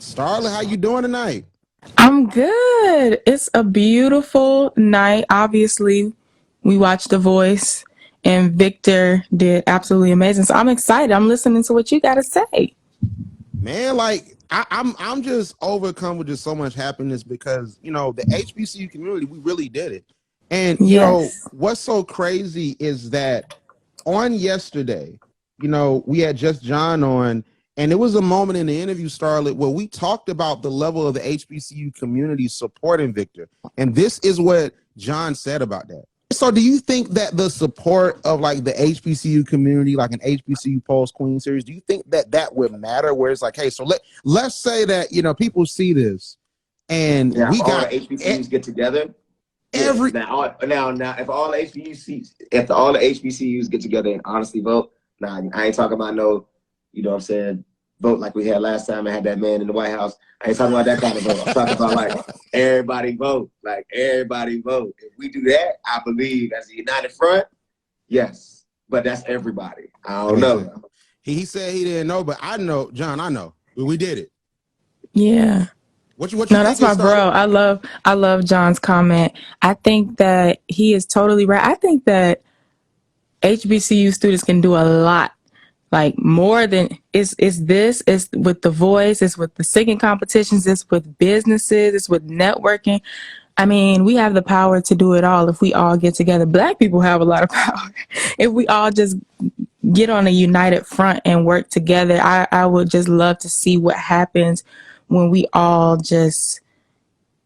Starlet, how you doing tonight? I'm good. It's a beautiful night. Obviously, we watched The Voice and Victor did absolutely amazing. So I'm excited. I'm listening to what you got to say. Man, like I'm just overcome with just so much happiness because the HBCU community, we really did it. And Yes. what's so crazy is that on yesterday, we had just John on, and it was a moment in the interview, Starlet, where we talked about the level of the HBCU community supporting Victor. And this is what John said about that. So do you think that the support of like the HBCU community, like an HBCU Pulse Queen series, do you think that that would matter? Where it's like, hey, so let's say that people see this, and Now, if we all got the HBCUs get together, yeah. every Now, if all the HBCUs get together and honestly vote, now I ain't talking about no, what I'm saying, vote like we had last time. I had that man in the White House. I ain't talking about that kind of vote. I'm talking about like everybody vote, like everybody vote. If we do that, I believe as a united front, yes. But that's everybody. I don't know. He said he didn't know, but I know, John. I know we did it. Yeah. What you No, think that's it my started? bro. I love John's comment. I think that he is totally right. I think that HBCU students can do a lot, like more than it's with the voice, it's with the singing competitions, it's with businesses, it's with networking. I mean, we have the power to do it all if we all get together. Black people have a lot of power. If we all just get on a united front and work together, I would just love to see what happens when we all just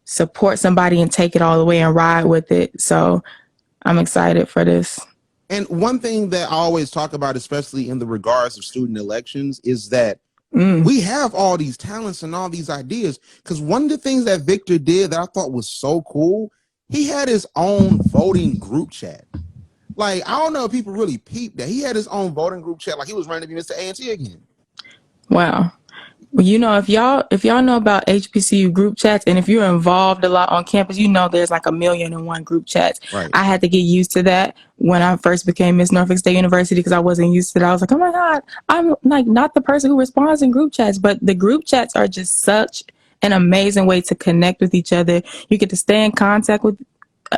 support somebody and take it all the way and ride with it. So I'm excited for this. And one thing that I always talk about, especially in the regards of student elections, is that we have all these talents and all these ideas. Because one of the things that Victor did that I thought was so cool, he had his own voting group chat. Like, I don't know if people really peeped that. He had his own voting group chat, like he was running to be Mr. A&T again. Wow. Well, if y'all know about HBCU group chats, and if you're involved a lot on campus, there's like 1,000,001 group chats. Right. I had to get used to that when I first became Miss Norfolk State University because I wasn't used to that. I was like, oh my God, I'm like not the person who responds in group chats, but the group chats are just such an amazing way to connect with each other. You get to stay in contact with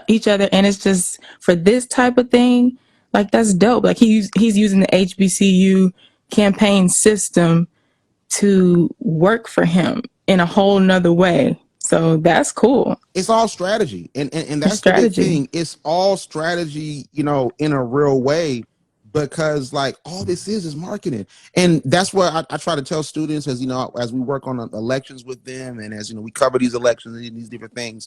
each other, and it's just for this type of thing, like that's dope. Like he's using the HBCU campaign system to work for him in a whole nother way. So that's cool. It's all strategy. And It's that's the big strategy. thing. It's all strategy, in a real way, because like all this is marketing. And that's what I try to tell students as we work on elections with them, and as we cover these elections and these different things.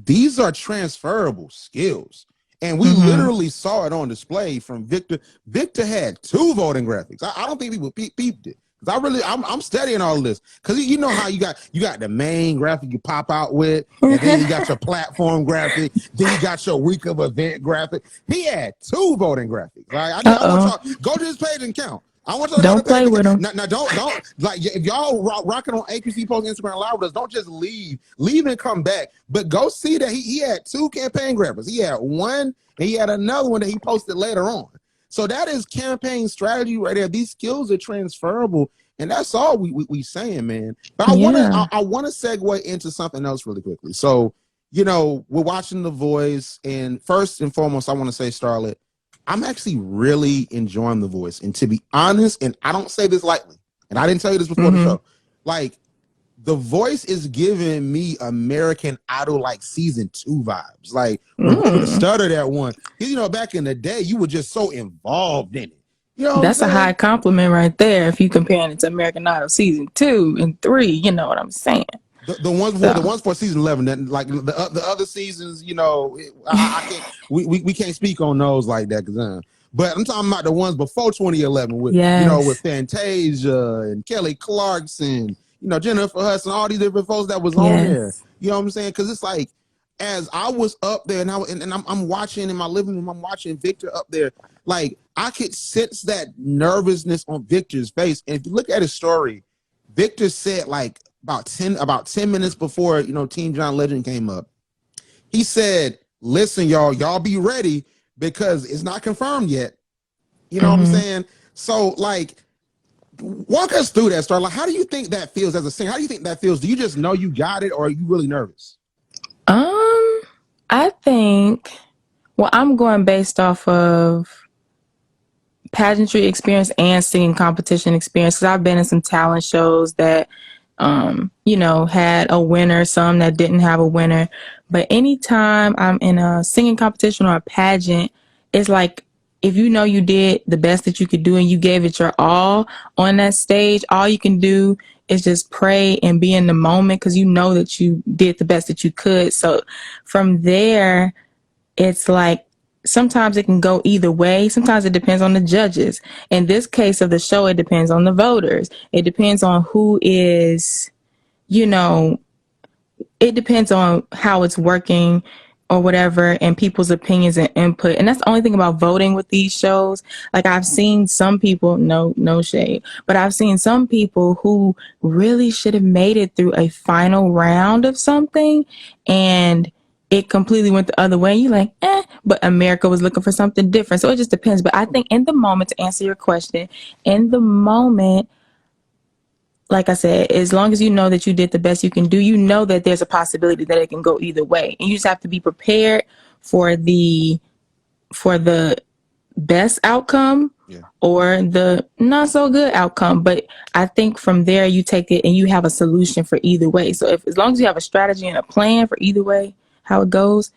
These are transferable skills. And we literally saw it on display from Victor. Victor had two voting graphics. I don't think people peeped it. I'm studying all of this because you know how you got the main graphic you pop out with, and then you got your platform graphic, then you got your week of event graphic. He had two voting graphics. Right? I want y'all go to this page and count. I want y'all to go to Don't the page play and with count. him. Now don't like if y'all rocking on APC Post Instagram Live with us, don't just leave and come back, but go see that he had two campaign graphics. He had one and he had another one that he posted later on. So that is campaign strategy right there. These skills are transferable, and that's all we saying, man. But I want to segue into something else really quickly. So, we're watching The Voice, and first and foremost, I want to say, Starlet, I'm actually really enjoying The Voice. And to be honest, and I don't say this lightly, and I didn't tell you this before the show, like The Voice is giving me American Idol like season 2 vibes. Like remember the stutter that one. Back in the day, you were just so involved in it. You know what I'm That's a saying? high compliment right there. If you comparing it to American Idol season 2 and 3, you know what I'm saying. The ones for season 11, that like the other seasons, I can't we can't speak on those like that, but I'm talking about the ones before 2011 with with Yes. Fantasia and Kelly Clarkson, Jennifer Hudson, all these different folks that was on there. Yes. You know what I'm saying? Because it's like, as I was up there and I'm watching in my living room, I'm watching Victor up there. Like I could sense that nervousness on Victor's face. And if you look at his story, Victor said like about 10 minutes before Team John Legend came up, he said, "Listen, y'all be ready because it's not confirmed yet." You know what I'm saying? So like, Walk us through that, Starlet. How do you think that feels as a singer? How do you think that feels? Do you just know you got it, or are you really nervous? I think, well, I'm going based off of pageantry experience and singing competition experience, because I've been in some talent shows that had a winner, some that didn't have a winner. But anytime I'm in a singing competition or a pageant, it's like, if you know you did the best that you could do and you gave it your all on that stage, all you can do is just pray and be in the moment, because you know that you did the best that you could. So from there, it's like, sometimes it can go either way. Sometimes it depends on the judges. In this case of the show, it depends on the voters. It depends on who is, it depends on how it's working or whatever, and people's opinions and input. And that's the only thing about voting with these shows. Like, I've seen some people, no shade, but I've seen some people who really should have made it through a final round of something, and it completely went the other way. You're like, but America was looking for something different. So it just depends. But I think in the moment, to answer your question, in the moment, like I said, as long as you know that you did the best you can do, you know that there's a possibility that it can go either way. And you just have to be prepared for the best outcome, or the not so good outcome. But I think from there, you take it and you have a solution for either way. So as long as you have a strategy and a plan for either way, how it goes,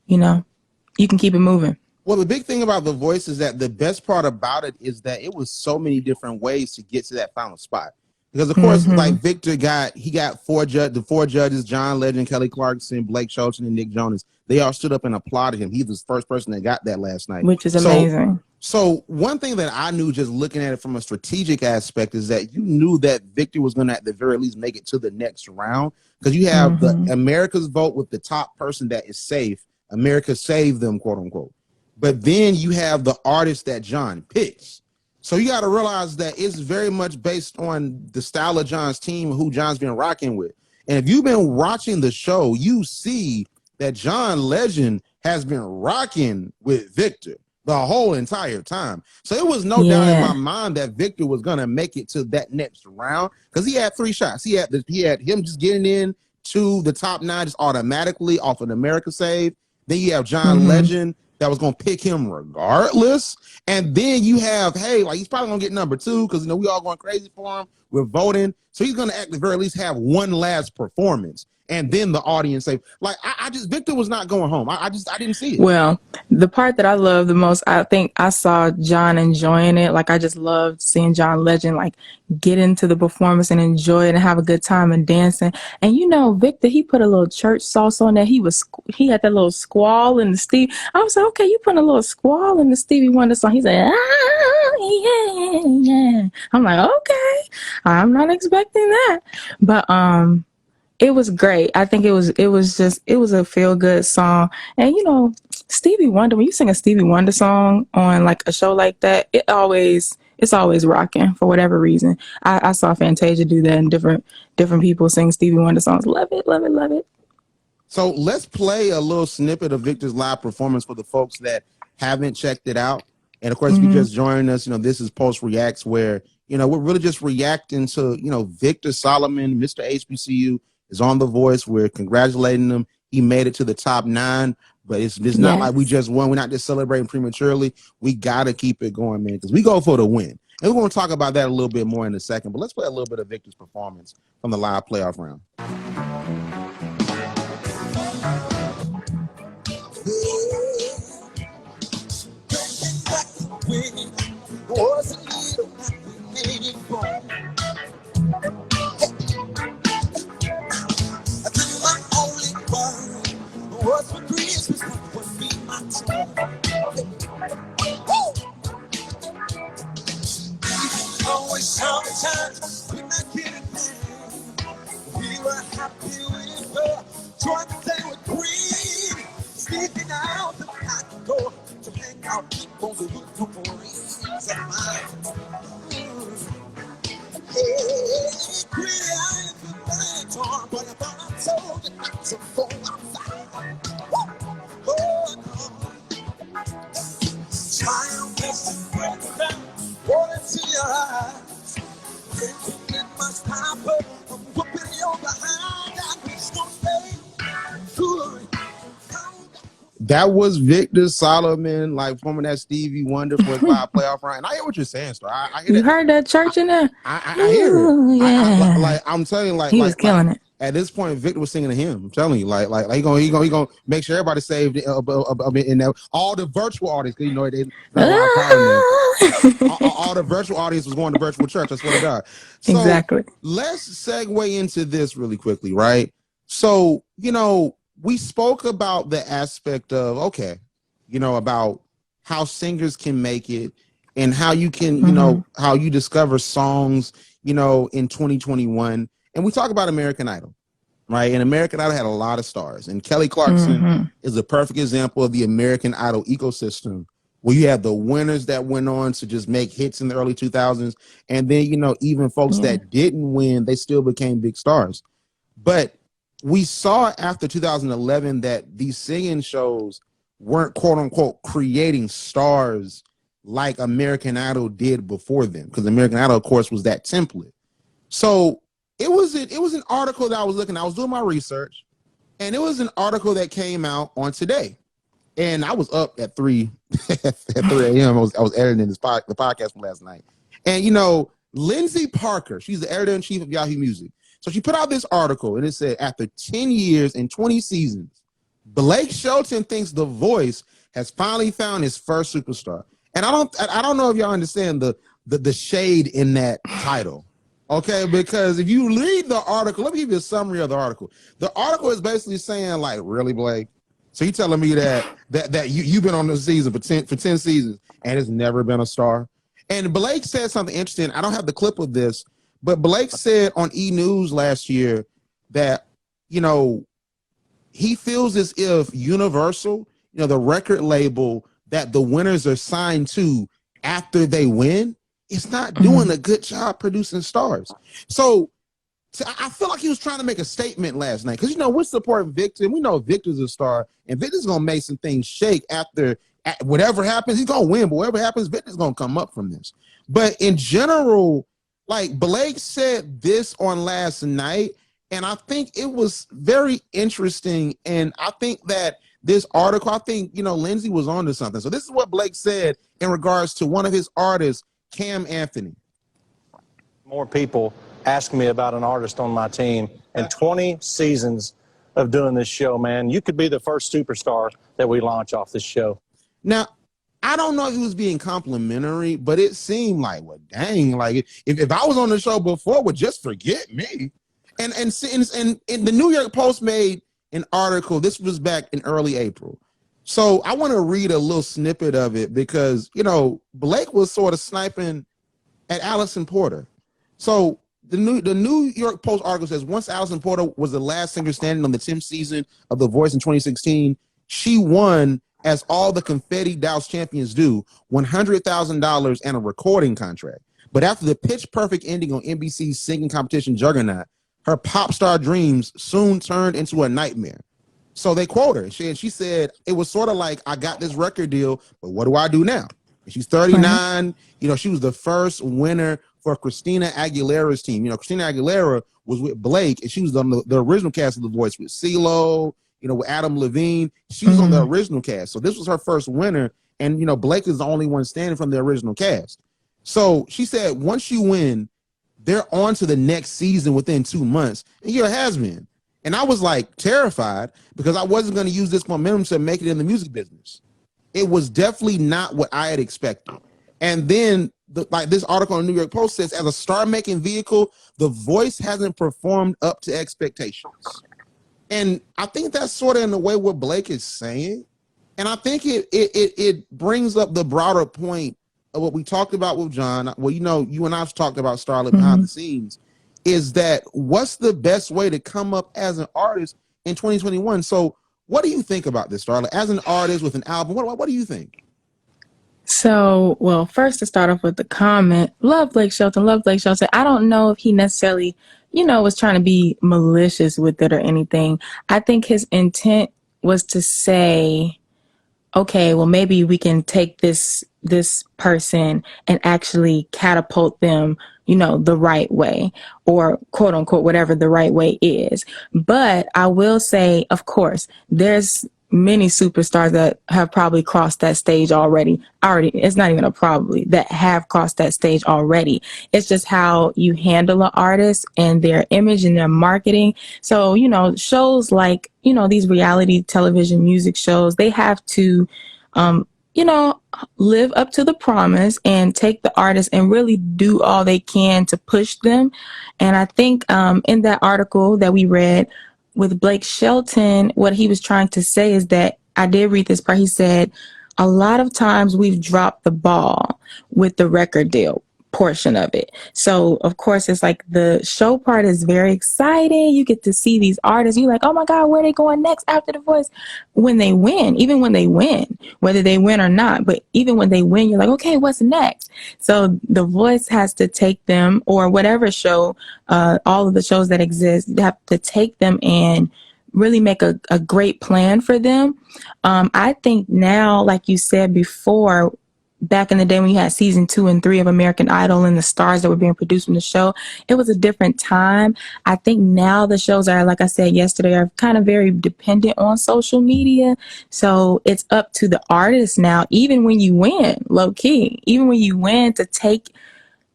you can keep it moving. Well, the big thing about The Voice is that the best part about it is that it was so many different ways to get to that final spot. Because of course, like Victor got the four judges, John Legend, Kelly Clarkson, Blake Shelton, and Nick Jonas. They all stood up and applauded him. He was the first person that got that last night, which is amazing. So one thing that I knew, just looking at it from a strategic aspect, is that you knew that Victor was going to at the very least make it to the next round, because you have the America's vote with the top person that is safe. America saved them, quote unquote. But then you have the artist that John picks. So you got to realize that it's very much based on the style of John's team, who John's been rocking with. And if you've been watching the show, you see that John Legend has been rocking with Victor the whole entire time. So it was no doubt in my mind that Victor was going to make it to that next round, because he had 3 shots. He had him just getting in to the top 9 just automatically off of America Save. Then you have John Legend that was going to pick him regardless. And then you have, he's probably going to get number 2, because, we all going crazy for him. We're voting. So he's going to at the very least have one last performance. And then the audience say, like, Victor was not going home. I didn't see it. Well, the part that I love the most, I think I saw John enjoying it. Like, I just loved seeing John Legend, like, get into the performance and enjoy it and have a good time and dancing. And, Victor, he put a little church sauce on there. He had that little squall in the Stevie. I was like, okay, you putting a little squall in the Stevie Wonder song. He said, yeah. I'm like, okay, I'm not expecting that. But, it was great. I think it was a feel good song. And Stevie Wonder, when you sing a Stevie Wonder song on like a show like that, it's always rocking for whatever reason. I saw Fantasia do that, and different people sing Stevie Wonder songs. Love it, love it, love it. So let's play a little snippet of Victor's live performance for the folks that haven't checked it out. And of course, if you just joined us, this is Post Reacts, where we're really just reacting to Victor Solomon, Mr. HBCU, is on The Voice. We're congratulating him. He made it to the top 9, but it's not like we just won. We're not just celebrating prematurely. We got to keep it going, man, because we go for the win. And we're going to talk about that a little bit more in a second, but let's play a little bit of Victor's performance from the live playoff round. What's for Christmas? What would be my always sometimes we're not getting paid. We were happy with her, trying to stay with Queen, sleeping out the back door to hang out people who look for rings of mine. Hey, pretty eyes with my torn, but if I told you not to go outside. Smile makes the breath down, want to see your eyes. That was Victor Solomon, like forming that Stevie Wonder for his live playoff run. And I hear what you're saying, Star. I hear You that. heard that church in there? I hear it. Ooh, yeah. Like I'm telling you, he was killing it. At this point, Victor was singing to him. I'm telling you, like he gonna make sure everybody saved in that. All the virtual audience, because you know they all the virtual audience was going to virtual church. I swear to God. So exactly. Let's segue into this really quickly, right? So we spoke about the aspect of about how singers can make it and how you can how you discover songs in 2021. And we talk about American Idol, right? And American Idol had a lot of stars. And Kelly Clarkson is a perfect example of the American Idol ecosystem, where you have the winners that went on to just make hits in the early 2000s. And then, even folks that didn't win, they still became big stars. But we saw after 2011 that these singing shows weren't, quote unquote, creating stars like American Idol did before them. Because American Idol, of course, was that template. So it was an article that I was doing my research, and it was an article that came out on Today. And I was up at 3 at 3 a.m. I was editing the podcast from last night. And Lindsay Parker, she's the editor-in-chief of Yahoo Music. So she put out this article, and it said, after 10 years and 20 seasons, Blake Shelton thinks The Voice has finally found his first superstar. And I don't know if y'all understand the shade in that title. Okay, because if you read the article, let me give you a summary of the article. The article is basically saying, like, really, Blake? So you telling me that you've been on the season for 10 seasons and it's never been a star? And Blake said something interesting. I don't have the clip of this, but Blake said on E! News last year that, he feels as if Universal, the record label that the winners are signed to after they win, is not doing a good job producing stars. So I feel like he was trying to make a statement last night, because we're supporting Victor, and we know Victor's a star, and Victor's gonna make some things shake after whatever happens. He's gonna win, but whatever happens, Victor's gonna come up from this. But in general, like Blake said this on last night, and I think it was very interesting. And I think that this article, Lindsay was onto something. So this is what Blake said in regards to one of his artists, Cam Anthony. More people ask me about an artist on my team, and 20 seasons of doing this show, man, you could be the first superstar that we launch off this show. Now, I don't know if he was being complimentary, but it seemed like, well, dang, like if I was on the show before, would just forget me. And the New York Post made an article. This was back in early April. So I want to read a little snippet of it, because, Blake was sort of sniping at Allison Porter. So the New York Post article says, once Allison Porter was the last singer standing on the 10th season of The Voice in 2016, she won, as all the confetti doused champions do, $100,000 and a recording contract. But after the pitch perfect ending on NBC's singing competition juggernaut, her pop star dreams soon turned into a nightmare. So they quote her. She said, it was sort of like, I got this record deal, but what do I do now? And she's 39. She was the first winner for Christina Aguilera's team. Christina Aguilera was with Blake, and she was on the original cast of The Voice with CeeLo, with Adam Levine. She was on the original cast. So this was her first winner. And, Blake is the only one standing from the original cast. So she said, once you win, they're on to the next season within 2 months. And you're a has-been. And I was like terrified, because I wasn't going to use this momentum to make it in the music business. It was definitely not what I had expected. And then this article on the New York Post says, as a star-making vehicle, The Voice hasn't performed up to expectations. And I think that's sort of in the way what Blake is saying. And I think it brings up the broader point of what we talked about with John. Well, you and I've talked about Starlet behind the scenes, is that what's the best way to come up as an artist in 2021? So what do you think about this, Starlet? As an artist with an album, what do you think? So, well, first to start off with the comment, love Blake Shelton. I don't know if he necessarily, was trying to be malicious with it or anything. I think his intent was to say, okay, well, maybe we can take this person and actually catapult them, the right way, or quote unquote, whatever the right way is. But I will say, of course, there's many superstars that have probably crossed that stage already. It's not even a probably, that have crossed that stage already. It's just how you handle an artist and their image and their marketing. So, shows like, these reality television music shows, they have to, you know, live up to the promise and take the artist and really do all they can to push them. And I think in that article that we read with Blake Shelton, what he was trying to say is that, I did read this part. He said, a lot of times we've dropped the ball with the record deal portion of it. So of course it's like the show part is very exciting. You get to see these artists. You're like, oh my God, where are they going next after The Voice? When they win, even when they win, whether they win or not, but even when they win, you're like, okay, what's next? So The Voice has to take them, or whatever show, all of the shows that exist, they have to take them and really make a great plan for them. I think now, like you said before, back in the day when you had season 2 and 3 of American Idol and the stars that were being produced from the show, it was a different time. I think now the shows are, like I said yesterday, are kind of very dependent on social media. So it's up to the artist now, even when you win, low key, even when you win, to take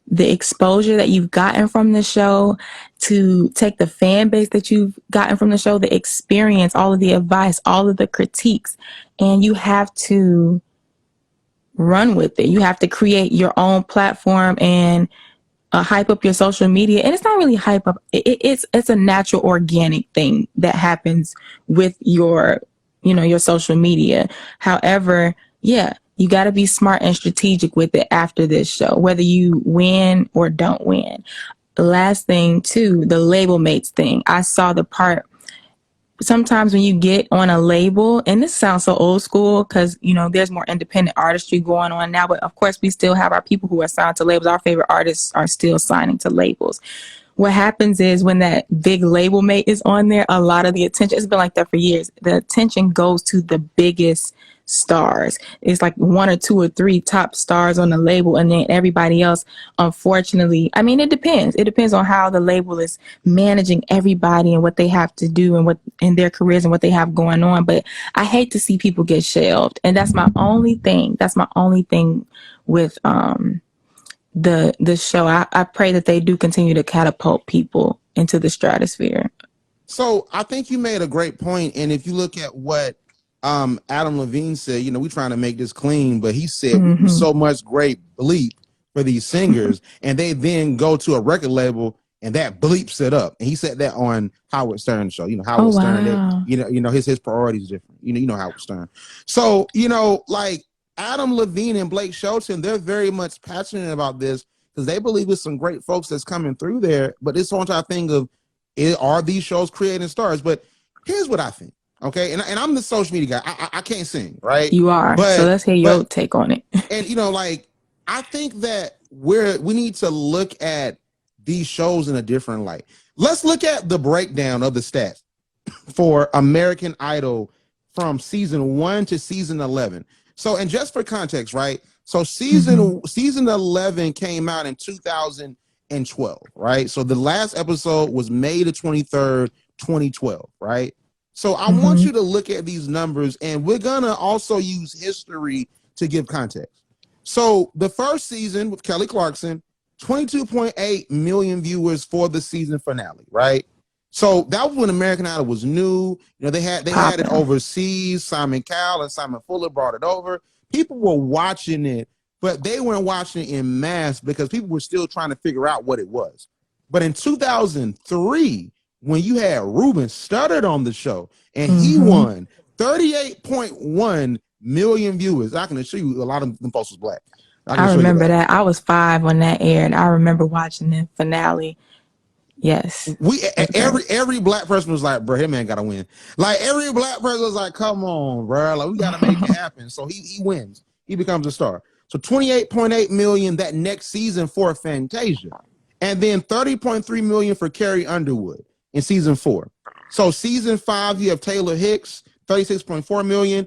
the exposure that you've gotten from the show, to take the fan base that you've gotten from the show, the experience, all of the advice, all of the critiques, and you have to run with it. You have to create your own platform and hype up your social media. And it's not really hype up. It's a natural, organic thing that happens with your social media. However, yeah, you got to be smart and strategic with it after this show, whether you win or don't win. The last thing too, the label mates thing. I saw the part, sometimes when you get on a label, and this sounds so old school because, there's more independent artistry going on now, but of course we still have our people who are signed to labels. Our favorite artists are still signing to labels. What happens is when that big label mate is on there, a lot of the attention, it's been like that for years, the attention goes to the biggest stars. It's like 1 or 2 or 3 top stars on the label, and then everybody else, unfortunately, I mean, it depends on how the label is managing everybody and what they have to do and what in their careers and what they have going on. But I hate to see people get shelved, and that's my only thing with the show. I pray that they do continue to catapult people into the stratosphere. So I think you made a great point, and if you look at what Adam Levine said, we're trying to make this clean, but he said so much great bleep for these singers, and they then go to a record label and that bleeps it up. And he said that on Howard Stern's show. Howard Stern, wow. His priorities are different. You know Howard Stern. So like Adam Levine and Blake Shelton, they're very much passionate about this because they believe it's some great folks that's coming through there. But it's on our thing of, are these shows creating stars? But here's what I think. Okay, and I'm the social media guy. I can't sing, right? You are. So let's hear your take on it. And I think that we need to look at these shows in a different light. Let's look at the breakdown of the stats for American Idol from season 1 to season 11. So, and just for context, right? So season 11 came out in 2012, right? So the last episode was May the 23rd, 2012, right? So I want you to look at these numbers, and we're going to also use history to give context. So the first season with Kelly Clarkson, 22.8 million viewers for the season finale, right? So that was when American Idol was new. They had it overseas. Simon Cowell and Simon Fuller brought it over. People were watching it, but they weren't watching it en masse because people were still trying to figure out what it was. But in 2003, when you had Ruben Studdard on the show, and he won 38.1 million viewers. I can assure you a lot of them folks was black. I remember that. I was 5 when that aired. I remember watching the finale. Yes. Every black person was like, bro, him man gotta win. Like every black person was like, come on, bro. Like we gotta make it happen. So he wins. He becomes a star. So 28.8 million that next season for Fantasia. And then 30.3 million for Carrie Underwood in season 4. So season 5, you have Taylor Hicks, 36.4 million.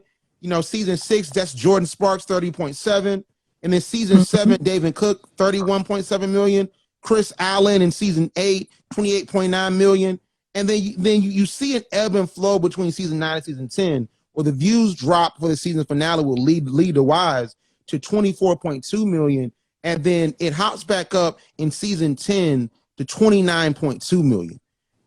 Season 6, that's Jordan Sparks, 30.7. And then season 7, David Cook, 31.7 million. Chris Allen in season 8, 28.9 million. And then you see an ebb and flow between season 9 and season 10, Well, the views drop for the season finale will lead the Wives to 24.2 million, and then it hops back up in season 10 to 29.2 million.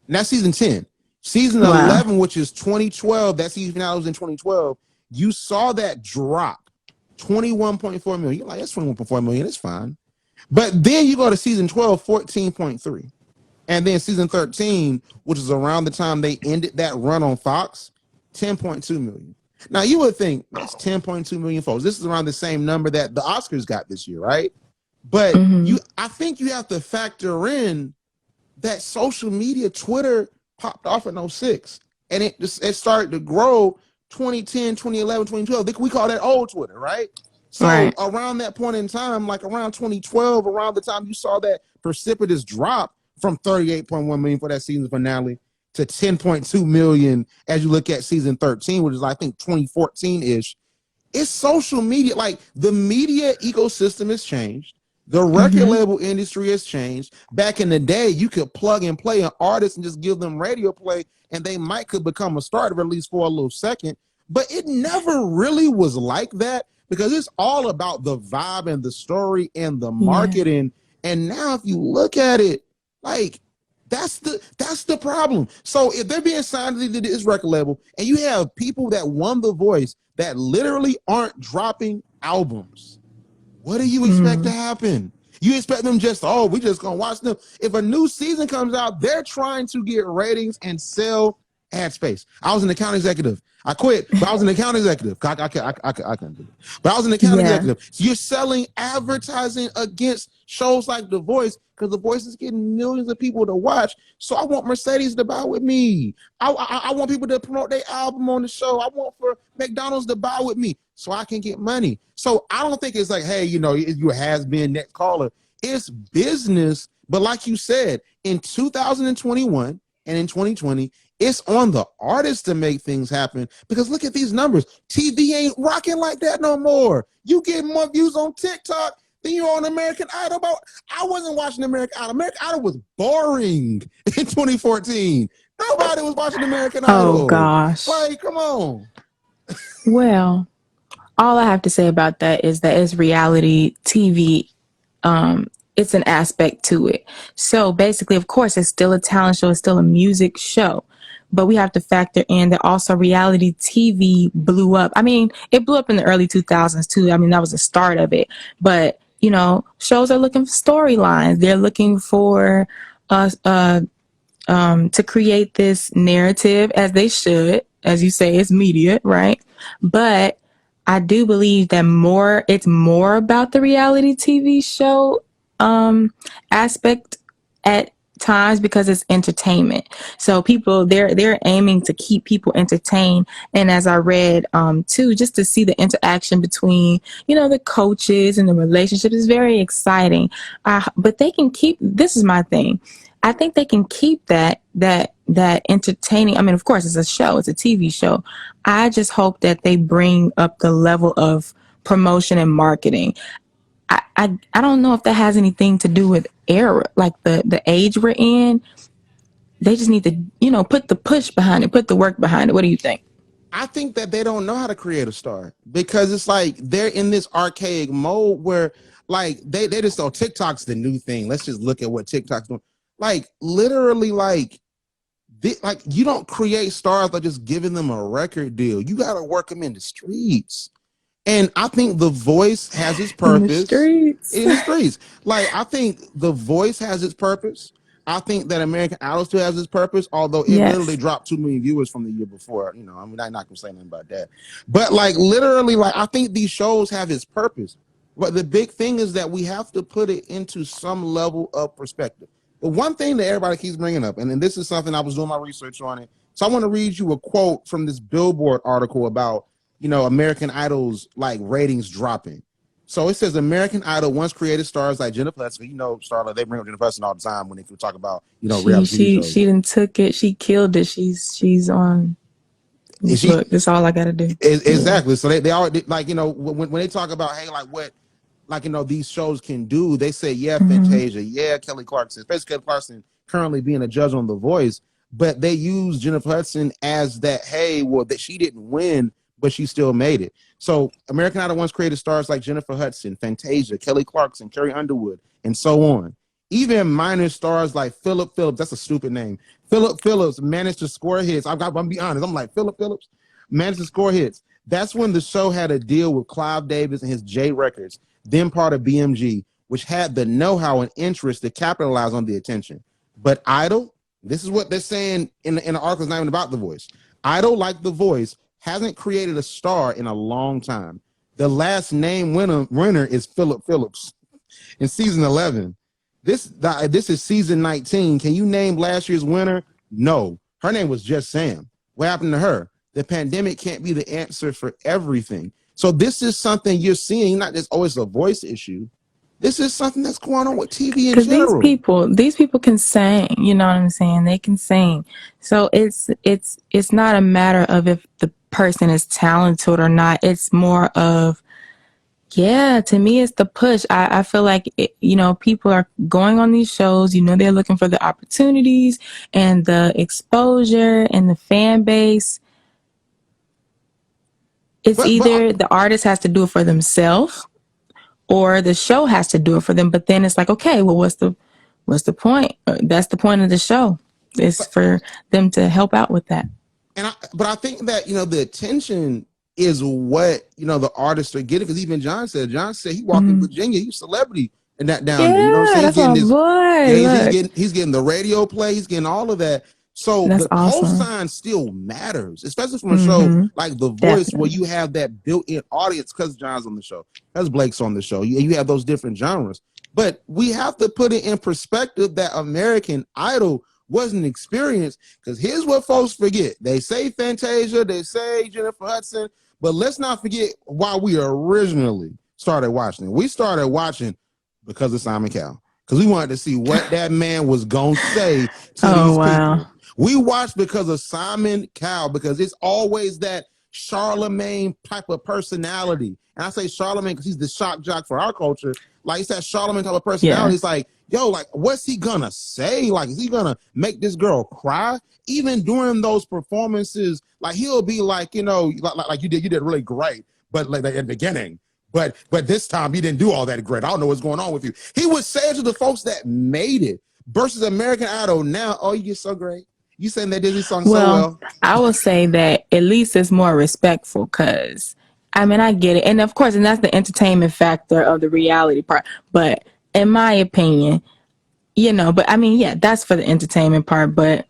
And that's season 10. Season 11, which is 2012, that season finale was in 2012. You saw that drop 21.4 million. You're like, that's 21.4 million. It's fine. But then you go to season 12, 14.3. And then season 13, which is around the time they ended that run on Fox, 10.2 million. Now you would think that's 10.2 million folks. This is around the same number that the Oscars got this year, right? But I think you have to factor in that social media, Twitter popped off in 06, and it started to grow 2010, 2011, 2012. We call that old Twitter, right? So around that point in time, like around 2012, around the time you saw that precipitous drop from 38.1 million for that season finale to 10.2 million as you look at season 13, which is I think 2014-ish, it's social media. Like the media ecosystem has changed. The record label industry has changed. Back in the day, you could plug and play an artist and just give them radio play, and they could become a starter at least for a little second. But it never really was like that because it's all about the vibe and the story and the marketing. And now if you look at it, like that's the problem. So if they're being signed to this record label and you have people that won The Voice that literally aren't dropping albums, what do you expect to happen? You expect them just, we just gonna watch them. If a new season comes out, they're trying to get ratings and sell ad space. I was an account executive. I quit, but I was an account executive. I couldn't do it. But I was an account executive. So you're selling advertising against shows like The Voice because The Voice is getting millions of people to watch. So I want Mercedes to buy with me. I want people to promote their album on the show. I want for McDonald's to buy with me so I can get money. So I don't think it's like, hey, you has been next caller. It's business. But like you said, in 2021 and in 2020, it's on the artist to make things happen because look at these numbers. TV ain't rocking like that no more. You get more views on TikTok than you're on American Idol. I wasn't watching American Idol. American Idol was boring in 2014. Nobody was watching American Idol. Oh, gosh. Like, come on. Well, all I have to say about that is that it's reality TV. It's an aspect to it. So basically, of course, it's still a talent show. It's still a music show. But we have to factor in that also reality TV blew up. I mean, it blew up in the early 2000s too. I mean, that was the start of it. But, shows are looking for storylines. They're looking for us to create this narrative as they should. As you say, it's media, right? But I do believe that it's more about the reality TV show aspect at times because it's entertainment. So people they're aiming to keep people entertained. And as I read too, just to see the interaction between the coaches and the relationship is very exciting. But they can keep, this is my thing, I think they can keep that entertaining. I mean, of course, it's a show, it's a TV show. I just hope that they bring up the level of promotion and marketing. I don't know if that has anything to do with era, like the age we're in. They just need to, put the push behind it, put the work behind it. What do you think? I think that they don't know how to create a star because it's like they're in this archaic mode where like they just TikTok's the new thing. Let's just look at what TikTok's doing. Like literally like you don't create stars by just giving them a record deal. You got to work them in the streets. And I think The Voice has its purpose. In the streets. Like, I think The Voice has its purpose. I think that American Idol still has its purpose, although it literally dropped 2 million viewers from the year before. I'm not going to say nothing about that. But, like, literally, like, I think these shows have its purpose. But the big thing is that we have to put it into some level of perspective. The one thing that everybody keeps bringing up, and then this is something I was doing my research on it. So I want to read you a quote from this Billboard article about American Idol's like ratings dropping. So it says American Idol once created stars like Jennifer Hudson. Starlet, they bring up Jennifer Hudson all the time when they talk about reality shows. She done took it. She killed it. She's on. Look, that's all I gotta do. Exactly. So they already like when they talk about what these shows can do, they say Fantasia, Kelly Clarkson, especially Kelly Clarkson currently being a judge on The Voice. But they use Jennifer Hudson as that, that she didn't win, but she still made it. So American Idol once created stars like Jennifer Hudson, Fantasia, Kelly Clarkson, Carrie Underwood, and so on. Even minor stars like Philip Phillips, that's a stupid name. Philip Phillips managed to score hits. I'm gonna be honest. I'm like, Philip Phillips managed to score hits. That's when the show had a deal with Clive Davis and his J Records, then part of BMG, which had the know-how and interest to capitalize on the attention. But Idol, this is what they're saying in the article, not even about The Voice. Idol, like The Voice, hasn't created a star in a long time. The last name winner is Philip Phillips in season 11. This is season 19. Can you name last year's winner? No. Her name was Just Sam. What happened to her? The pandemic can't be the answer for everything. So this is something you're seeing, not just always a voice issue. This is something that's going on with TV in general. Because these people can sing, you know what I'm saying? They can sing. So it's not a matter of if the person is talented or not. It's more of, yeah, to me, it's the push. I feel like, people are going on these shows, they're looking for the opportunities and the exposure and the fan base. It's either the artist has to do it for themselves or the show has to do it for them. But then it's like, okay, well, what's the point? That's the point of the show. It's for them to help out with that. But I think that, the attention is what, the artists are getting. Because even John said he walked in Virginia, he's a celebrity in that down there. You know what I'm saying? He's getting the radio play. He's getting all of that. So that's the awesome. cosign still matters, especially from a show like The Voice, where you have that built-in audience because John's on the show, because Blake's on the show. You have those different genres. But we have to put it in perspective that American Idol wasn't experienced, because here's what folks forget. They say Fantasia, they say Jennifer Hudson, but let's not forget why we originally started watching it. We started watching because of Simon Cowell, because we wanted to see what that man was going to say to these people. We watched because of Simon Cowell, because it's always that Charlemagne type of personality. And I say Charlemagne because he's the shock jock for our culture. Like, it's that Charlemagne type of personality. Yeah. It's like, yo, like, what's he gonna say? Like, is he gonna make this girl cry? Even during those performances, like, he'll be like, like you did really great, but like at the beginning. But this time you didn't do all that great. I don't know what's going on with you. He would say to the folks that made it versus American Idol now, oh, you get so great. You sang that Disney song so well. I will say that at least it's more respectful, because, I mean, I get it. And of course, and that's the entertainment factor of the reality part. But in my opinion, but I mean, yeah, that's for the entertainment part. But,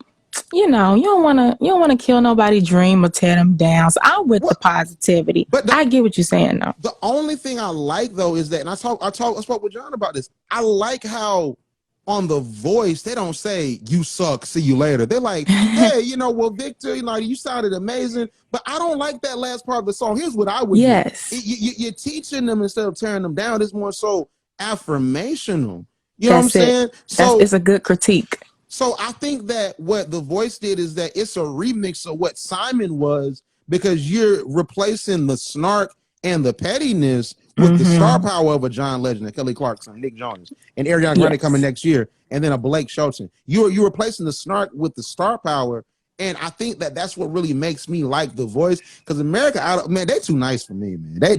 you don't want to kill nobody's dream or tear them down. So I'm with the positivity. But I get what you're saying, though. The only thing I like, though, is that, and I spoke with John about this. I like how on The Voice, they don't say, you suck, see you later. They're like, hey, well, Victor, you sounded amazing, but I don't like that last part of the song. Here's what I would do. You're teaching them instead of tearing them down. It's more so affirmational. You know what I'm saying? So it's a good critique. So I think that what The Voice did is that it's a remix of what Simon was, because you're replacing the snark and the pettiness with the star power of a John Legend, a Kelly Clarkson, Nick Jonas, and Ariana Grande coming next year, and then a Blake Shelton. You're replacing the snark with the star power, and I think that that's what really makes me like The Voice, because America Idol, man, they too nice for me, man. They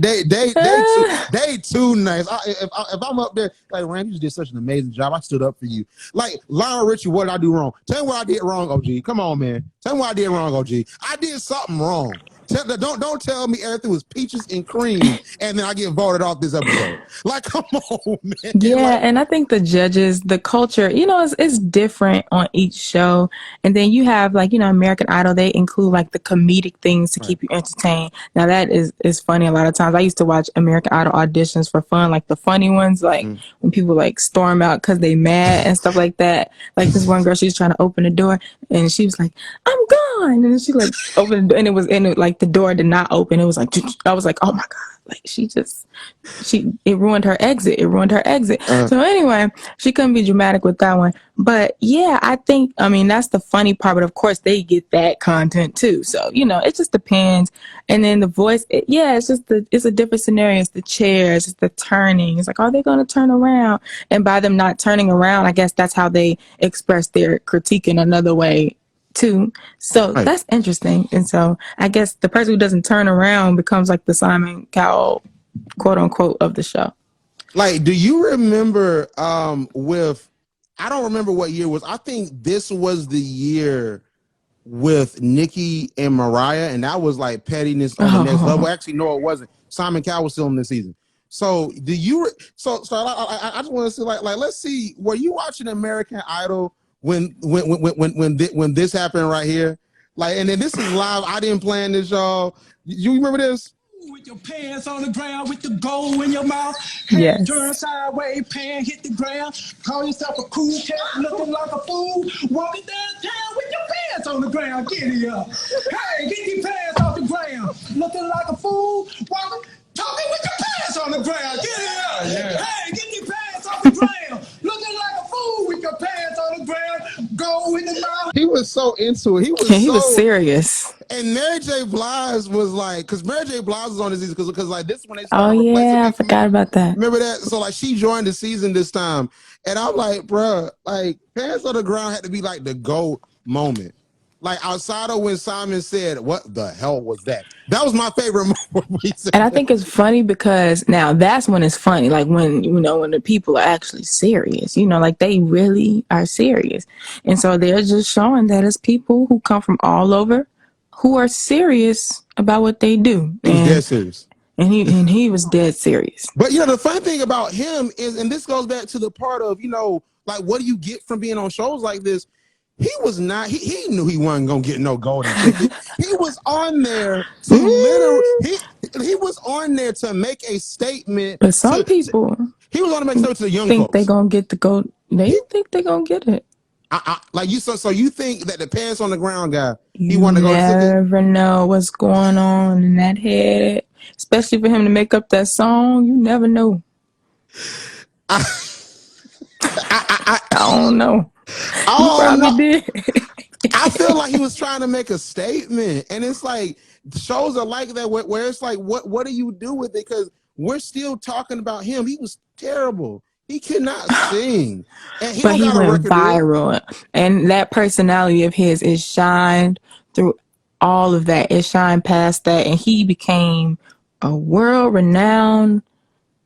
too nice. If I'm up there, like, Rand, you just did such an amazing job. I stood up for you. Like, Lionel Richie, what did I do wrong? Tell me what I did wrong, OG. Come on, man. Tell me what I did wrong, OG. I did something wrong. Don't tell me everything was peaches and cream and then I get voted off this episode. Like, come on, man. Yeah, and I think the judges, the culture, it's different on each show. And then you have, like, American Idol, they include, like, the comedic things to keep you entertained. Now, that is funny a lot of times. I used to watch American Idol auditions for fun, like the funny ones, like when people, like, storm out because they mad and stuff like that. Like, this one girl, she was trying to open the door and she was like, I'm gone. And then she, like, opened the door, and it like, the door did not open. It was like, I was like, oh my God. Like, it ruined her exit. So anyway, she couldn't be dramatic with that one. But yeah, I mean, that's the funny part. But of course, they get that content too. So, it just depends. And then The Voice, it's a different scenario. It's the chairs, it's the turning. It's like, are they going to turn around? And by them not turning around, I guess that's how they express their critique in another way too. So Right. that's interesting. And so I guess the person who doesn't turn around becomes like the Simon Cowell, quote unquote, of the show. Like, do you remember with, I don't remember what year it was. I think this was the year with Nikki and Mariah, and that was like pettiness on the next level. Actually, no, it wasn't. Simon Cowell was still in this season. So do you? So I just want to see like let's see. Were you watching American Idol when this happened right here? Like, and then this is live. I didn't plan this, y'all. You remember this? With your pants on the ground, with the gold in your mouth, Yes. head turn sideways, pan hit the ground. Call yourself a cool cat, looking like a fool. Walking downtown with your pants on the ground, get it up. Hey, get your pants off the ground, looking like a fool. Walking, talking with your pants on the ground, get it up. Yeah. Hey, get your pants off the ground, looking like a fool with your pants on the ground. Go in the mouth. He was so into it. He Was serious. And Mary J. Blige was like, because Mary J. Blige was on the season, because like this when they Oh started replacing yeah, I me. forgot about that. Remember that? So like she joined the season this time, and I'm like, bruh, like pants on the ground had to be like the GOAT moment. Like outside of when Simon said, "What the hell was that?" That was my favorite moment. And I think it's funny because now that's when it's funny, like when when the people are actually serious, like they really are serious, and so they're just showing that it's people who come from all over who are serious about what they do. He was dead serious. And he was dead serious. But the fun thing about him is, and this goes back to the part of, like what do you get from being on shows like this? He was not, he knew he wasn't gonna get no golden ticket. He was on there to literally he was on there to make a statement. But some people he was on to make a statement to the young think folks. they're gonna get the gold. They think they're gonna get it. Like you, so you think that the pants on the ground guy, he You wanted to go to never know what's going on in that head, especially for him to make up that song. You never know. I don't know. Oh, probably did. I feel like he was trying to make a statement, and it's like shows are like that where it's like, what do you do with it? Because we're still talking about him. He was terrible. He could not sing, and but he went viral, and that personality of his is shined through all of that. It shined past that, and he became a world-renowned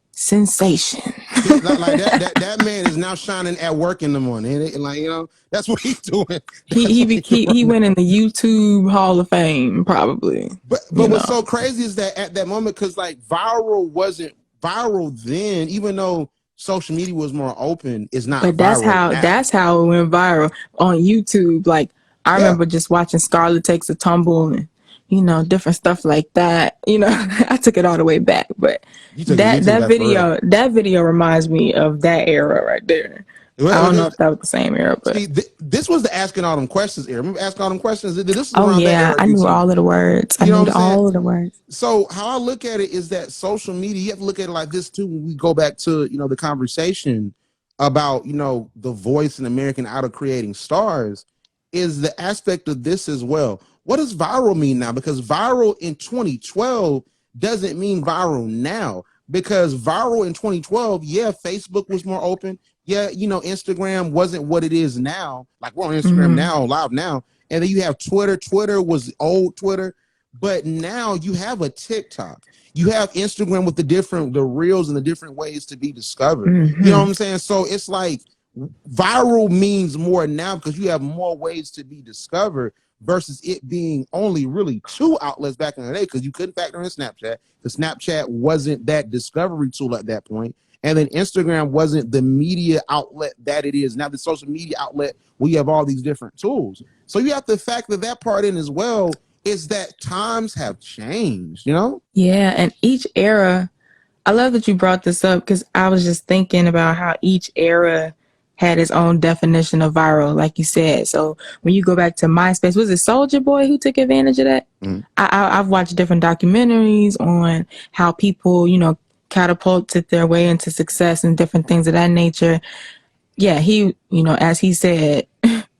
sensation. like that man is now shining at work in the morning, and like that's what he's doing. He went in the YouTube Hall of Fame probably. But what's so crazy is that at that moment, because like viral wasn't viral then, even though social media was more open, is not. But that's how it went viral on YouTube. Like I remember just watching Starlet Takes a Tumble and different stuff like that. I took it all the way back, but that video reminds me of that era right there. I don't know if that was the same era, but see, this was the asking all them questions era. Remember asking all them questions? This is around that era. I knew all of the words. I knew all of the words. So how I look at it is that social media, you have to look at it like this too. When we go back to the conversation about the voice in American Idol creating stars, is the aspect of this as well. What does viral mean now? Because viral in 2012 doesn't mean viral now. Because viral in 2012, Facebook was more open. Instagram wasn't what it is now. Like we're on Instagram now, live now. And then you have Twitter. Twitter was old Twitter. But now you have a TikTok. You have Instagram with the reels and the different ways to be discovered. You know what I'm saying? So it's like viral means more now because you have more ways to be discovered versus it being only really 2 outlets back in the day, because you couldn't factor in Snapchat. The Snapchat wasn't that discovery tool at that point. And then Instagram wasn't the media outlet that it is now, the social media outlet where you have all these different tools. So you have to factor that part in as well, is that times have changed, Yeah, and each era, I love that you brought this up because I was just thinking about how each era had its own definition of viral, like you said. So when you go back to MySpace, was it Soulja Boy who took advantage of that? I've watched different documentaries on how people, catapulted their way into success and different things of that nature. Yeah, he, as he said,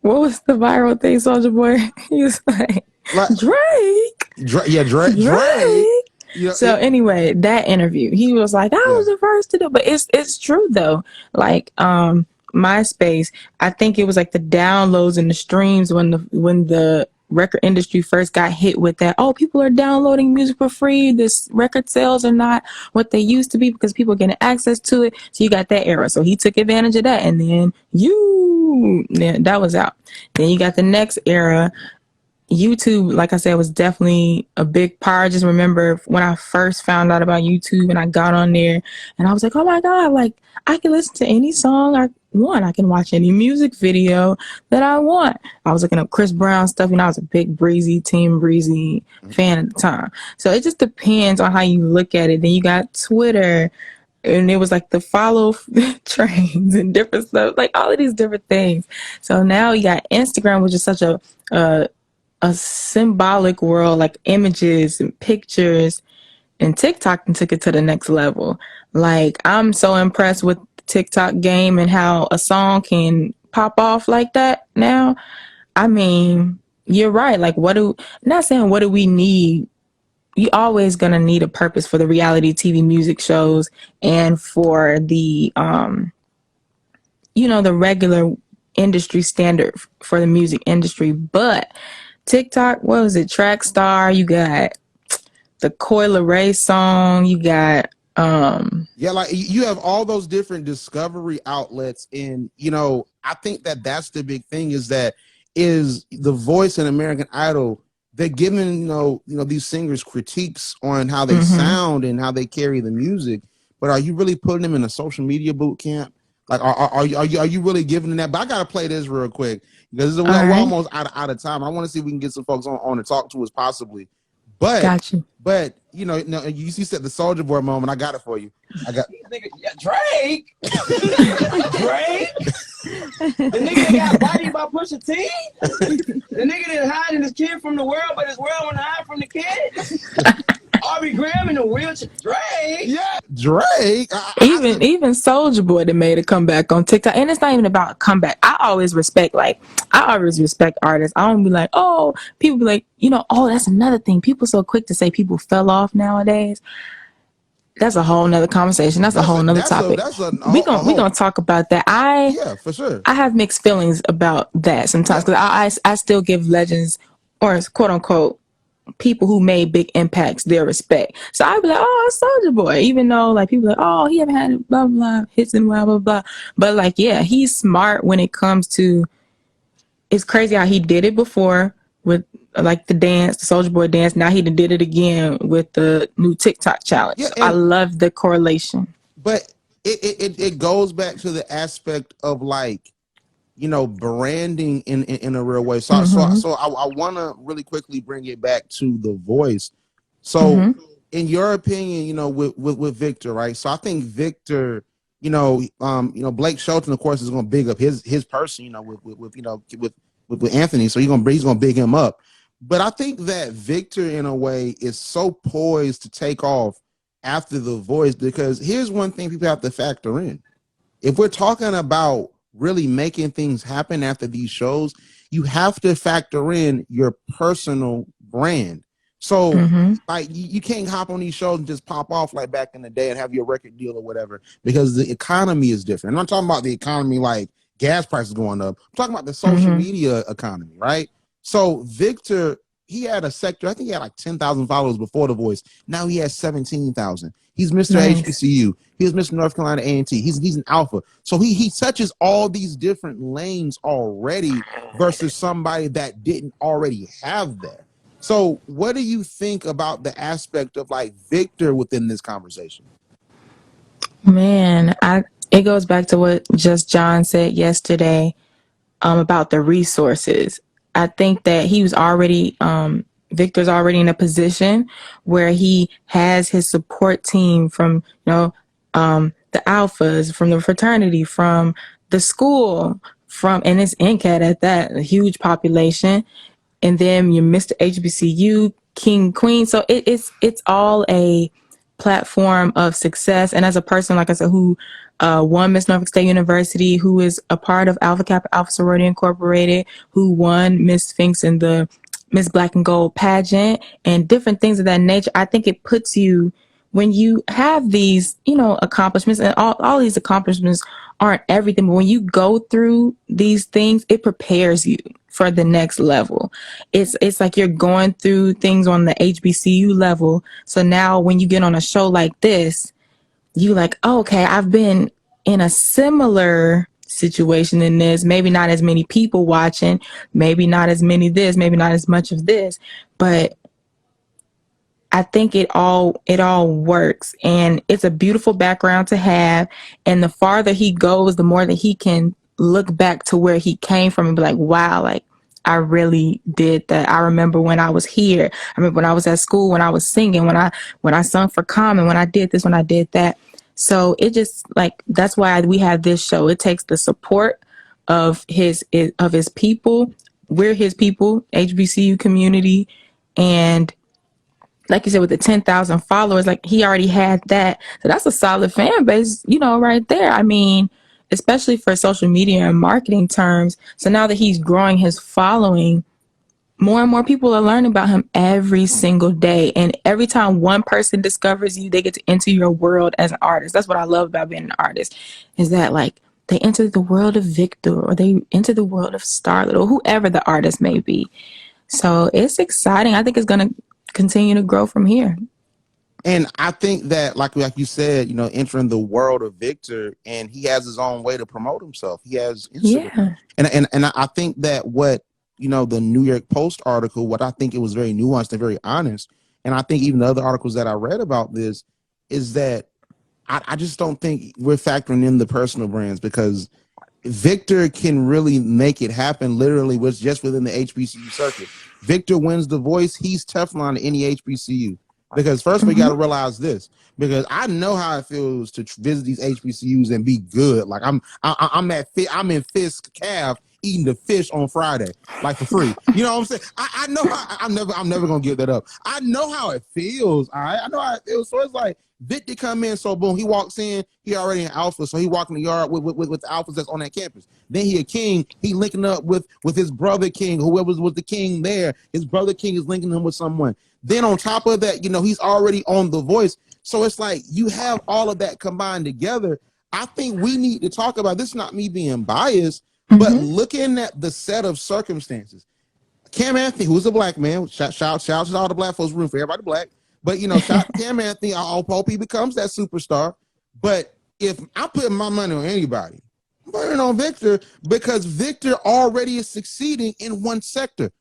what was the viral thing, Soulja Boy? He was like Drake. Drake. So anyway, that interview, he was like, I was the first to do, but it's true though. Like, MySpace, I think it was like the downloads and the streams when the record industry first got hit with that. Oh, people are downloading music for free. This record sales are not what they used to be because people are getting access to it. So you got that era. So he took advantage of that, and then that was out. Then you got the next era. YouTube, like I said, was definitely a big part. I just remember when I first found out about YouTube and I got on there and I was like, oh my God, like I can listen to any song I want. I can watch any music video that I want. I was looking up Chris Brown stuff, and I was a big Team Breezy fan at the time. So it just depends on how you look at it. Then you got Twitter, and it was like the follow trains and different stuff, like all of these different things. So now you got Instagram, which is such a symbolic world, like images and pictures, and TikTok took it to the next level. Like, I'm so impressed with the TikTok game and how a song can pop off like that now. I mean, you're right. Like, not saying what do we need? You always gonna need a purpose for the reality TV music shows and for the the regular industry standard for the music industry. But TikTok, what was it? Trackstar, you got the Coi Leray song, you got like you have all those different discovery outlets, and I think that's the big thing is The Voice and American Idol. They're giving these singers critiques on how they sound and how they carry the music, but are you really putting them in a social media boot camp? Like, are you really giving them that? But I gotta play this real quick because we're almost out of time. I want to see if we can get some folks on to talk to us possibly. But gotcha. But you said the Soulja Boy moment. I got it for you. I got Drake. Drake. The nigga that got bodied by Pusha T. The nigga that hiding his kid from the world, but his world want to hide from the kid. Aubrey Graham in the wheelchair. Drake. Yeah, Drake. Even Soulja Boy that made a comeback on TikTok, and it's not even about a comeback. I always respect artists. I don't be like, oh, people be like, oh, that's another thing. People so quick to say people fell off nowadays. That's a whole nother conversation. That's a whole nother topic. We gonna talk about that. Yeah, for sure. I have mixed feelings about that sometimes because I still give legends or quote unquote people who made big impacts their respect. So I'd be like, oh, Soulja Boy, even though like people are like, oh, he haven't had blah blah hits and blah blah blah. But like, yeah, he's smart when it comes to. It's crazy how he did it before with like the Soulja Boy dance. Now he did it again with the new TikTok challenge. Yeah, I love the correlation. But it goes back to the aspect of like, branding in a real way. So I want to really quickly bring it back to The Voice. So in your opinion, with Victor, right? So I think Victor, Blake Shelton, of course, is going to big up his person, with Anthony. So he's going to big him up. But I think that Victor, in a way, is so poised to take off after The Voice, because here's one thing people have to factor in. If we're talking about really making things happen after these shows, you have to factor in your personal brand. So like you can't hop on these shows and just pop off like back in the day and have your record deal or whatever, because the economy is different. I'm not talking about the economy like gas prices going up. I'm talking about the social media economy, right? So Victor, he had a sector, I think he had like 10,000 followers before The Voice. Now he has 17,000. He's Mr. HBCU. He was Mr. North Carolina A&T. He's an alpha. So he touches all these different lanes already versus somebody that didn't already have that. So what do you think about the aspect of like Victor within this conversation? Man, it goes back to what just John said yesterday about the resources. I think that he was already Victor's already in a position where he has his support team from the alphas, from the fraternity, from the school, and it's NCAT at that, a huge population, and then your Mr. HBCU, King, Queen. So it's all a platform of success. And as a person, like I said, who won Miss Norfolk State University, who is a part of Alpha Kappa Alpha Sorority Incorporated, who won Miss Sphinx in the Miss Black and Gold pageant and different things of that nature, I think it puts you when you have these, accomplishments, and all these accomplishments aren't everything, but when you go through these things, it prepares you for the next level. It's like you're going through things on the HBCU level. So now when you get on a show like this, you like, oh, okay, I've been in a similar situation in this, maybe not as many people watching, maybe not as many this, maybe not as much of this, but I think it all works, and it's a beautiful background to have. And the farther he goes, the more that he can look back to where he came from and be like, wow, like I really did that. I remember when I was here. I remember when I was at school, when I was singing, when I sung for Common, when I did this, when I did that. So it just like, that's why we have this show. It takes the support of his people. We're his people, HBCU community, and like you said, with the 10,000 followers, like he already had that. So that's a solid fan base, right there. I mean, especially for social media and marketing terms. So now that he's growing his following, more and more people are learning about him every single day. And every time one person discovers you, they get to enter your world as an artist. That's what I love about being an artist, is that like they enter the world of Victor, or they enter the world of Starlet, or whoever the artist may be. So it's exciting. I think it's going to continue to grow from here. And I think that, like you said, entering the world of Victor, and he has his own way to promote himself. He has Instagram. Yeah. And I think that what, the New York Post article, what I think it was very nuanced and very honest. And I think even the other articles that I read about this is that I just don't think we're factoring in the personal brands, because Victor can really make it happen literally with just within the HBCU circuit. Victor wins The Voice. He's Teflon to any HBCU. Because first we got to realize this, because I know how it feels to visit these HBCUs and be good. Like I'm in Fisk Cave eating the fish on Friday, like for free. You know what I'm saying? I know how, I'm never gonna give that up. I know how it feels. All right, I know how it feels. So it's like Victor come in, so boom, he walks in, he already an alpha, so he walking the yard with the alphas that's on that campus. Then he a king, he linking up with his brother king, whoever was the king there. His brother king is linking him with someone. Then on top of that, he's already on The Voice. So it's like you have all of that combined together. I think we need to talk about this, not me being biased, but looking at the set of circumstances. Cam Anthony, who's a black man, shout out to all the black folks room for everybody black. But, shout Cam Anthony, I hope he becomes that superstar. But if I'm putting my money on anybody, I'm putting on Victor, because Victor already is succeeding in one sector,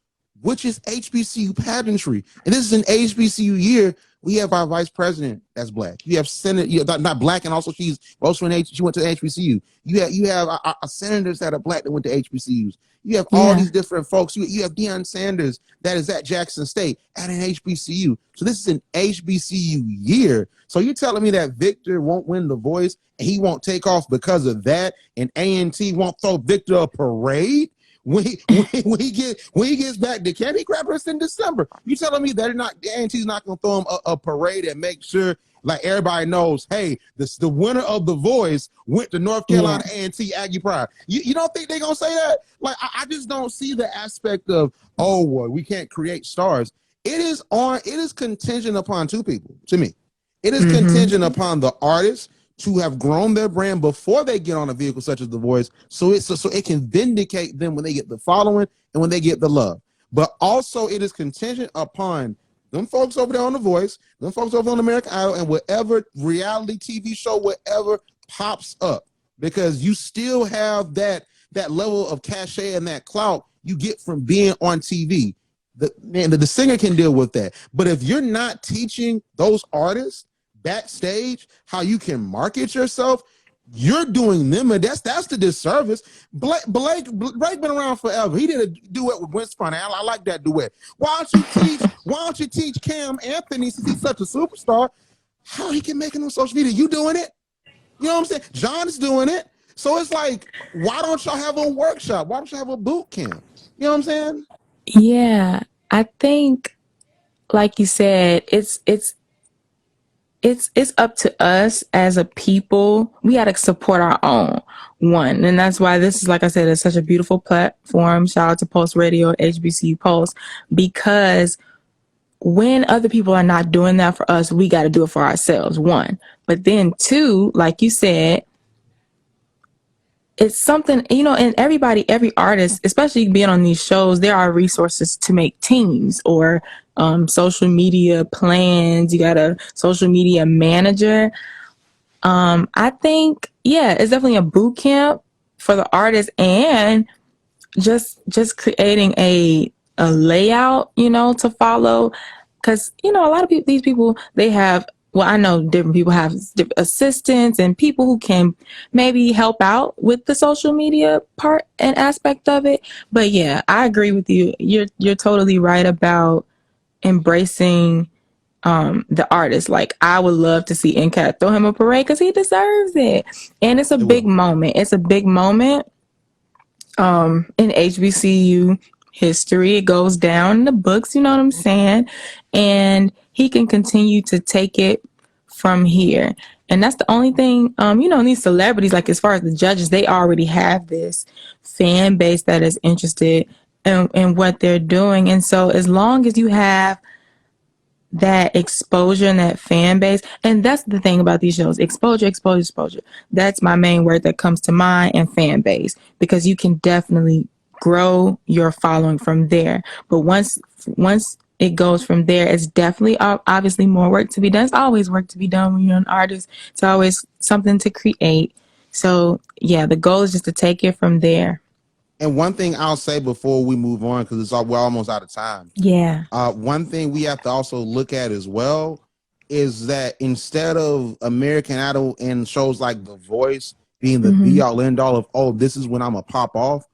which is HBCU pageantry. And this is an HBCU year. We have our vice president that's black. You have Senate, not black, and also she went to HBCU. You have our senators that are black that went to HBCUs. You have all these different folks. You have Deion Sanders that is at Jackson State at an HBCU. So this is an HBCU year. So you're telling me that Victor won't win The Voice and he won't take off because of that, and A&T won't throw Victor a parade? When he gets back to camp, he grab us in December. You telling me that A&T's not gonna throw him a parade and make sure like everybody knows, hey, the winner of The Voice went to North Carolina A&T Aggie Pride. You don't think they're gonna say that? Like I just don't see the aspect of, oh well, we can't create stars. It is contingent upon two people. To me, it is contingent upon the artist to have grown their brand before they get on a vehicle such as The Voice, so it can vindicate them when they get the following and when they get the love. But also it is contingent upon them folks over there on The Voice, them folks over on American Idol, and whatever reality TV show, whatever pops up, because you still have that level of cachet and that clout you get from being on TV. The singer can deal with that. But if you're not teaching those artists backstage how you can market yourself, you're doing them, and that's the disservice. Blake been around forever. He did a duet with Gwen Stefani. I like that duet. Why don't you teach Cam Anthony, since he's such a superstar, how he can make it on social media? You doing it? You know what I'm saying? John's doing it. So it's like, why don't y'all have a workshop? Why don't you have a boot camp? You know what I'm saying? Yeah, I think, like you said, it's up to us as a people. We got to support our own one. And that's why this is, like I said, it's such a beautiful platform. Shout out to Pulse Radio, HBCU Pulse, because when other people are not doing that for us, we got to do it for ourselves, one. But then two, like you said, it's something, and every artist, especially being on these shows, there are resources to make teams or social media plans. You got a social media manager. I think, it's definitely a boot camp for the artist, and just creating a layout, to follow. Because, a lot of these people, they have, well, I know different people have assistants and people who can maybe help out with the social media part and aspect of it. But yeah, I agree with you. You're totally right about embracing the artist. Like, I would love to see NCAT throw him a parade because he deserves it. And it's a big moment. It's a big moment in HBCU history. It goes down in the books, you know what I'm saying? And he can continue to take it from here. And that's the only thing, these celebrities, like as far as the judges, they already have this fan base that is interested in what they're doing. And so as long as you have that exposure and that fan base, and that's the thing about these shows, exposure. That's my main word that comes to mind, and fan base, because you can definitely grow your following from there. But once it goes from there, it's definitely obviously more work to be done. It's always work to be done when you're an artist. It's always something to create. So yeah, the goal is just to take it from there. And one thing I'll say before we move on, because we're almost out of time. Yeah. One thing we have to also look at as well is that instead of American Idol and shows like The Voice being the be all end all of, oh, this is when I'm gonna pop off,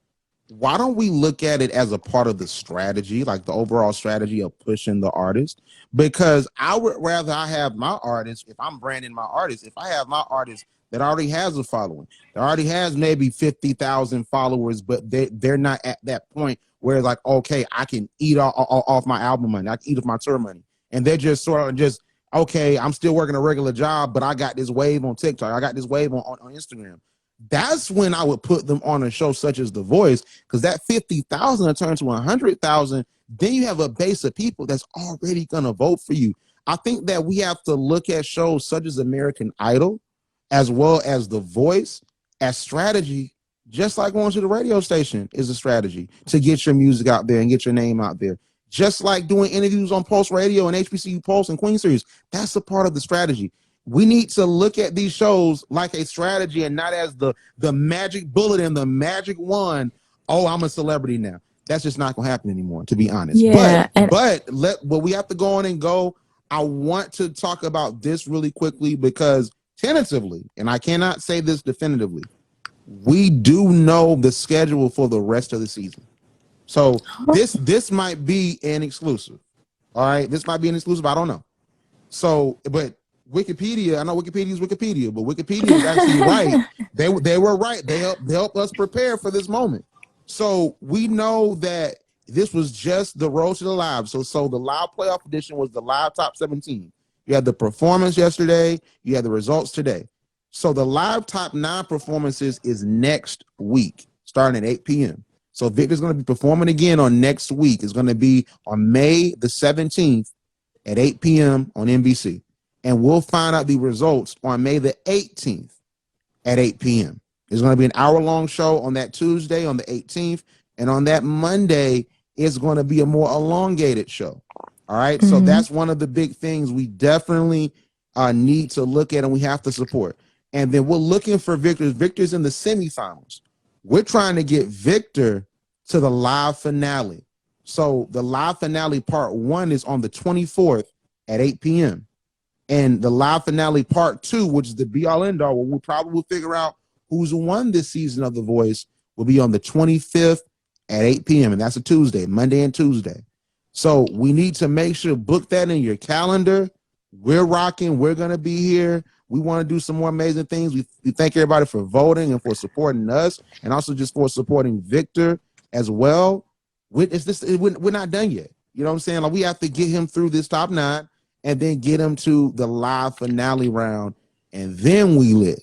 why don't we look at it as a part of the strategy, like the overall strategy of pushing the artist? Because I would rather I have my artist, if I'm branding my artist, if I have my artist that already has a following, that already has maybe 50,000 followers, but they're not at that point where it's like, okay, I can eat off my album money, I can eat off my tour money. And they're just sort of just, okay, I'm still working a regular job, but I got this wave on TikTok, I got this wave on Instagram. That's when I would put them on a show such as The Voice, because that 50,000 will turn to 100,000. Then you have a base of people that's already going to vote for you. I think that we have to look at shows such as American Idol, as well as The Voice, as strategy, just like going to the radio station is a strategy to get your music out there and get your name out there. Just like doing interviews on Pulse Radio and HBCU Pulse and Queen Series, that's a part of the strategy. We need to look at these shows like a strategy and not as the magic bullet and the magic wand. Oh, I'm a celebrity now. That's just not going to happen anymore, to be honest. Yeah, but we have to go on and go. I want to talk about this really quickly because tentatively, and I cannot say this definitively, we do know the schedule for the rest of the season. So this might be an exclusive. All right, this might be an exclusive. I don't know. So, but Wikipedia, I know Wikipedia is Wikipedia, but Wikipedia is actually right. They were right. They helped us prepare for this moment. So we know that this was just the Road to the Live. So the live playoff edition was the live top 17. You had the performance yesterday. You had the results today. So the live top 9 performances is next week, starting at 8 p.m. So Victor's going to be performing again on next week. It's going to be on May the 17th at 8 p.m. on NBC. And we'll find out the results on May the 18th at 8 p.m. It's going to be an hour-long show on that Tuesday on the 18th. And on that Monday, it's going to be a more elongated show. All right. So that's one of the big things we definitely need to look at and we have to support. And then we're looking for Victor's. Victor's in the semifinals. We're trying to get Victor to the live finale. So the live finale part 1 is on the 24th at 8 p.m. And the live finale part 2, which is the be all end all, where we'll probably figure out who's won this season of The Voice, will be on the 25th at 8 p.m. And that's a Tuesday, Monday and Tuesday. So we need to make sure, book that in your calendar. We're rocking. We're going to be here. We want to do some more amazing things. We thank everybody for voting and for supporting us, and also just for supporting Victor as well. We're not done yet. You know what I'm saying? Like, we have to get him through this top 9 and then get him to the live finale round. And then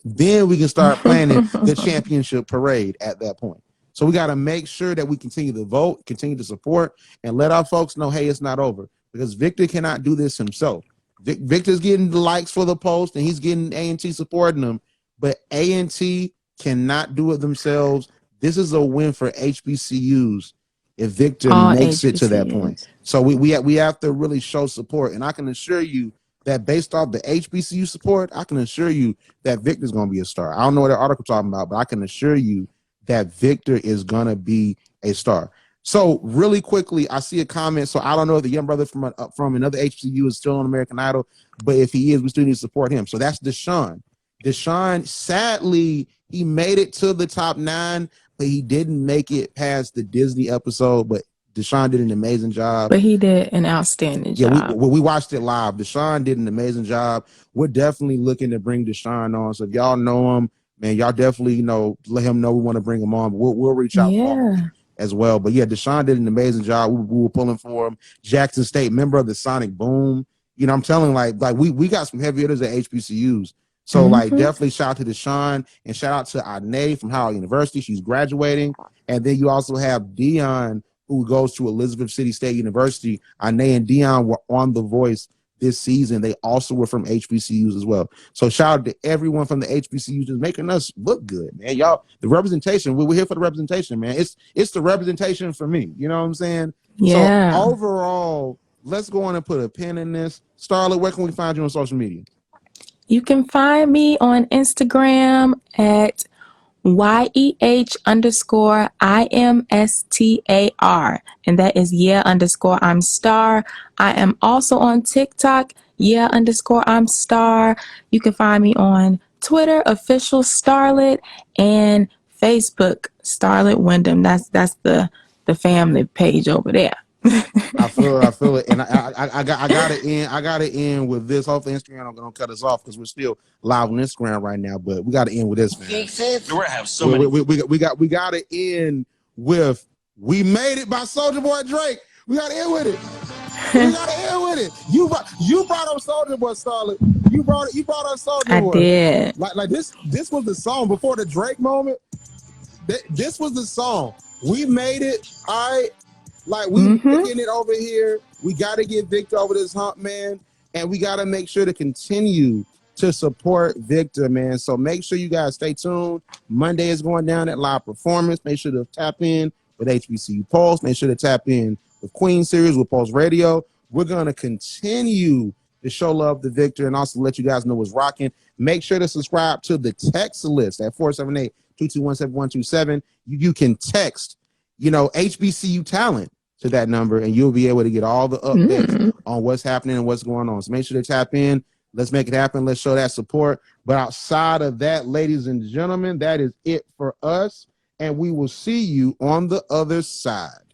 then we can start planning the championship parade at that point. So we got to make sure that we continue to vote, continue to support, and let our folks know, hey, it's not over. because Victor cannot do this himself. Victor's getting the likes for the post and he's getting A&T supporting them, but A&T cannot do it themselves. This is a win for HBCUs if Victor makes it to that point. So we have to really show support, and I can assure you that based off the HBCU support, I can assure you that Victor's going to be a star. I don't know what the article talking about, but I can assure you that Victor is going to be a star. So really quickly, I see a comment. So I don't know if the young brother from another HBCU is still on American Idol, but if he is, we still need to support him. So that's Deshaun. Deshaun, sadly, he made it to the top 9, but he didn't make it past the Disney episode. But Deshaun did an amazing job. But he did an outstanding job. Yeah, we watched it live. Deshaun did an amazing job. We're definitely looking to bring Deshaun on. So if y'all know him, man, y'all definitely, let him know we want to bring him on. We'll reach out for him as well. But yeah, Deshaun did an amazing job. We were pulling for him. Jackson State, member of the Sonic Boom. I'm telling like we got some heavy hitters at HBCUs. So definitely shout out to Deshaun and shout out to Ane from Howard University. She's graduating. And then you also have Dion, who goes to Elizabeth City State University. Ane and Dion were on The Voice this season. They also were from HBCUs as well. So shout out to everyone from the HBCUs just making us look good, man. Y'all, the representation, we're here for the representation, man. It's the representation for me. You know what I'm saying? Yeah. So overall, let's go on and put a pin in this. Starlet, where can we find you on social media? You can find me on Instagram at YEH_IMSTAR, and that is I'm star. I am also on TikTok, I'm star. You can find me on Twitter, official Starlet, and Facebook, Starlet Wyndham. That's the family page over there. I feel it, and I got to end with this. Hopefully, Instagram don't cut us off because we're still live on Instagram right now. But we got to end with this, man. We got to end with "We Made It" by Soulja Boy Drake. We got to end with it. You brought up Soulja Boy, Starlet. You brought up Soulja Boy. I did. Like this was the song before the Drake moment. This was the song. We made it. All right. Like, we making it over here. We got to get Victor over this hump, man. And we got to make sure to continue to support Victor, man. So make sure you guys stay tuned. Monday is going down at Live Performance. Make sure to tap in with HBCU Pulse. Make sure to tap in with Queen Series with Pulse Radio. We're going to continue to show love to Victor and also let you guys know what's rocking. Make sure to subscribe to the text list at 478-221-7127. You can text, HBCU talent to that number, and you'll be able to get all the updates on what's happening and what's going on. So make sure to tap in. Let's make it happen. Let's show that support. But outside of that, ladies and gentlemen, that is it for us. And we will see you on the other side.